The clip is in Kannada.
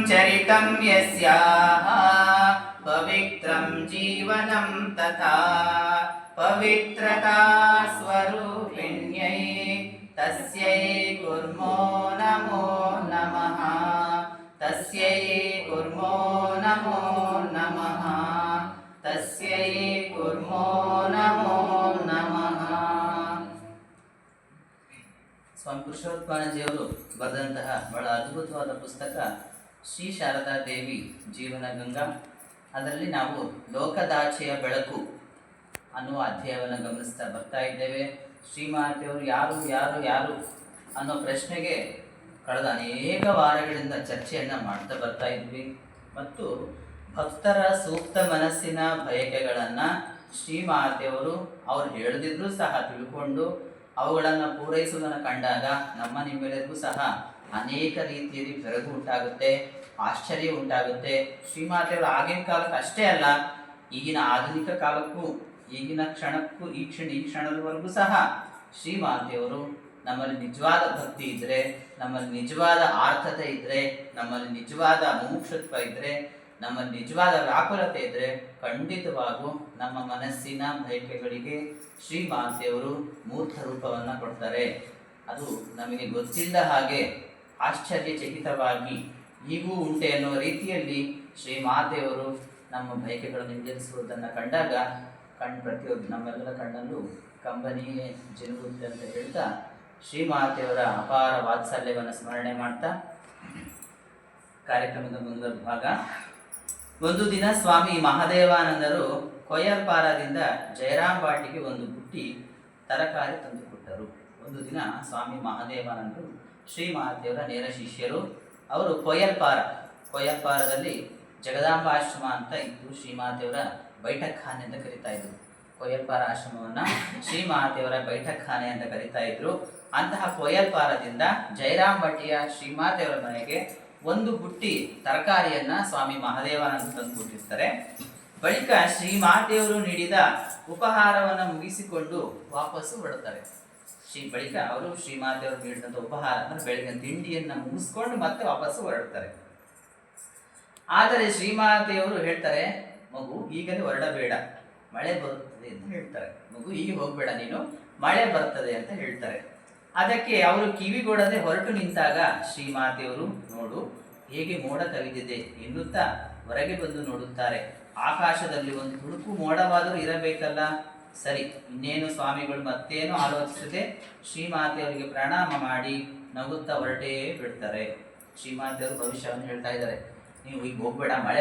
चरितं यस्याः पवित्रं जीवनं तथा पवित्रता स्वरूपिण्यै तस्यै कुर्मो नमो नमः तस्यै कुर्मो नमो नमः तस्यै कुर्मो नमो नमः. ಸ್ವಾಮಿ ಪುರುಷೋತ್ತಮಾನಂದಜಿಯವರು ಬರೆದಂತಹ ಬಹಳ ಅದ್ಭುತವಾದ ಪುಸ್ತಕ ಶ್ರೀ ಶಾರದಾ ದೇವಿ ಜೀವನ ಗಂಗಾ. ಅದರಲ್ಲಿ ನಾವು ಲೋಕದಾಚೆಯ ಬೆಳಕು ಅನ್ನುವ ಅಧ್ಯಾಯವನ್ನು ಗಮನಿಸ್ತಾ ಬರ್ತಾ ಇದ್ದೇವೆ. ಶ್ರೀಮಾತೆಯವರು ಯಾರು ಯಾರು ಯಾರು ಅನ್ನೋ ಪ್ರಶ್ನೆಗೆ ಕಳೆದ ಅನೇಕ ವಾರಗಳಿಂದ ಚರ್ಚೆಯನ್ನು ಮಾಡ್ತಾ ಬರ್ತಾ ಇದ್ವಿ. ಮತ್ತು ಭಕ್ತರ ಸೂಕ್ತ ಮನಸ್ಸಿನ ಬಯಕೆಗಳನ್ನು ಶ್ರೀಮಾತೆಯವರು ಅವ್ರು ಹೇಳದಿದ್ರೂ ಸಹ ತಿಳ್ಕೊಂಡು ಅವುಗಳನ್ನು ಪೂರೈಸುವುದನ್ನು ಕಂಡಾಗ ನಮ್ಮ ನಿಮ್ಮೆಲ್ಲರಿಗೂ ಸಹ ಅನೇಕ ರೀತಿಯಲ್ಲಿ ಬೆರಗು ಉಂಟಾಗುತ್ತೆ, ಆಶ್ಚರ್ಯ ಉಂಟಾಗುತ್ತೆ. ಶ್ರೀಮಾತೆಯವರು ಆಗಿನ ಕಾಲಕ್ಕೆ ಅಷ್ಟೇ ಅಲ್ಲ, ಈಗಿನ ಆಧುನಿಕ ಕಾಲಕ್ಕೂ ಈಗಿನ ಕ್ಷಣಕ್ಕೂ ಈ ಕ್ಷಣದವರೆಗೂ ಸಹ ಶ್ರೀಮಾತೆಯವರು ನಮ್ಮಲ್ಲಿ ನಿಜವಾದ ಭಕ್ತಿ ಇದ್ದರೆ, ನಮ್ಮಲ್ಲಿ ನಿಜವಾದ ಆರ್ಥತೆ ಇದ್ದರೆ, ನಮ್ಮಲ್ಲಿ ನಿಜವಾದ ಮುಮುಕ್ಷತ್ವ ಇದ್ದರೆ, ನಮ್ಮಲ್ಲಿ ನಿಜವಾದ ವ್ಯಾಕುಲತೆ ಇದ್ದರೆ ಖಂಡಿತವಾಗೂ ನಮ್ಮ ಮನಸ್ಸಿನ ಬಯಕೆಗಳಿಗೆ ಶ್ರೀಮಾತೆಯವರು ಮೂರ್ತ ರೂಪವನ್ನು ಕೊಡ್ತಾರೆ. ಅದು ನಮಗೆ ಗೊತ್ತಿಲ್ಲದ ಹಾಗೆ ಆಶ್ಚರ್ಯಚಕಿತವಾಗಿ ಹೀಗೂ ಉಂಟೆ ಅನ್ನೋ ರೀತಿಯಲ್ಲಿ ಶ್ರೀಮಾತೆಯವರು ನಮ್ಮ ಬಯಕೆಗಳನ್ನು ಈಡೇರಿಸುವುದನ್ನು ಕಂಡಾಗ ಪ್ರತಿಯೊಬ್ಬ ನಮ್ಮೆಲ್ಲರ ಕಣ್ಣಲ್ಲೂ ಕಂಬನಿಯೇ ಜಿನುಗುತ್ತೆ ಅಂತ ಹೇಳ್ತಾ ಶ್ರೀಮಾತೆಯವರ ಅಪಾರ ವಾತ್ಸಲ್ಯವನ್ನು ಸ್ಮರಣೆ ಮಾಡ್ತಾ ಕಾರ್ಯಕ್ರಮದ ಮುಂದುವರೆದ ಭಾಗ. ಒಂದು ದಿನ ಸ್ವಾಮಿ ಮಹಾದೇವಾನಂದರು ಕೊಯ್ಯಲ್ಪಾರದಿಂದ ಜಯರಾಮ್ ಬಾಟಿಗೆ ಒಂದು ಬುಟ್ಟಿ ತರಕಾರಿ ತಂದುಕೊಟ್ಟರು. ಒಂದು ದಿನ ಸ್ವಾಮಿ ಮಹಾದೇವಾನಂದರು ಶ್ರೀಮಾತೆಯವರ ನೇರ ಶಿಷ್ಯರು. ಅವರು ಕೊಯ್ಯಲ್ಪಾರದಲ್ಲಿ ಜಗದಾಂಬ ಆಶ್ರಮ ಅಂತ ಇದ್ದು ಶ್ರೀಮಾತೆಯವರ ಬೈಠಕ್ ಖಾನೆ ಅಂತ ಕರಿತಾ ಇದ್ರು. ಕೊಯ್ಯಲ್ಪಾರ ಆಶ್ರಮವನ್ನು ಶ್ರೀಮಾತೆಯವರ ಬೈಠಕ್ ಖಾನೆ ಅಂತ ಕರಿತಾ ಇದ್ರು. ಅಂತಹ ಕೊಯ್ಯಲ್ಪಾರದಿಂದ ಜಯರಾಮ್ ಭಟ್ಟಿಯ ಶ್ರೀಮಾತೆಯವರ ಮನೆಗೆ ಒಂದು ಬುಟ್ಟಿ ತರಕಾರಿಯನ್ನ ಸ್ವಾಮಿ ಮಹಾದೇವಾನಂದ ತಂದು ಕೊಟ್ಟಿರ್ತಾರೆ. ಬಳಿಕ ಶ್ರೀಮಾತೆಯವರು ನೀಡಿದ ಉಪಹಾರವನ್ನು ಮುಗಿಸಿಕೊಂಡು ವಾಪಸ್ಸು ಹೊರಡ್ತಾರೆ. ಬಳಿಕ ಅವರು ಶ್ರೀಮಾತೆಯವರು ನೀಡಿದಂಥ ಉಪಹಾರ ಅಂದ್ರೆ ಬೆಳಗಿನ ತಿಂಡಿಯನ್ನ ಮುಗಿಸ್ಕೊಂಡು ಮತ್ತೆ ವಾಪಸ್ಸು ಹೊರಡ್ತಾರೆ. ಆದರೆ ಶ್ರೀಮಾತೆಯವರು ಹೇಳ್ತಾರೆ, ಮಗು ಈಗಲೇ ಹೊರಡಬೇಡ, ಮಳೆ ಬರುತ್ತದೆ ಅಂತ ಹೇಳ್ತಾರೆ. ಮಗು ಈಗ ಹೋಗ್ಬೇಡ, ನೀನು ಮಳೆ ಬರ್ತದೆ ಅಂತ ಹೇಳ್ತಾರೆ. ಅದಕ್ಕೆ ಅವರು ಕಿವಿಗೊಡದೆ ಹೊರಟು ನಿಂತಾಗ ಶ್ರೀಮಾತೆಯವರು ನೋಡು ಹೇಗೆ ಮೋಡ ಕವಿದಿದೆ ಎನ್ನುತ್ತಾ ಹೊರಗೆ ಬಂದು ನೋಡುತ್ತಾರೆ. ಆಕಾಶದಲ್ಲಿ ಒಂದು ತುಣುಕು ಮೋಡವಾದರೂ ಇರಬೇಕಲ್ಲ. ಸರಿ, ಇನ್ನೇನು ಸ್ವಾಮಿಗಳು ಮತ್ತೇನು ಆಲೋಚಿಸದೆ ಶ್ರೀಮಾತೆಯವರಿಗೆ ಪ್ರಣಾಮ ಮಾಡಿ ನಗುತ್ತಾ ಹೊರಟೇ ಬಿಡ್ತಾರೆ. ಶ್ರೀಮಾತೆಯವರು ಭವಿಷ್ಯವನ್ನು ಹೇಳ್ತಾ ಇದ್ದಾರೆ, ನೀವು ಈಗ ಹೋಗ್ಬೇಡ, ಮಳೆ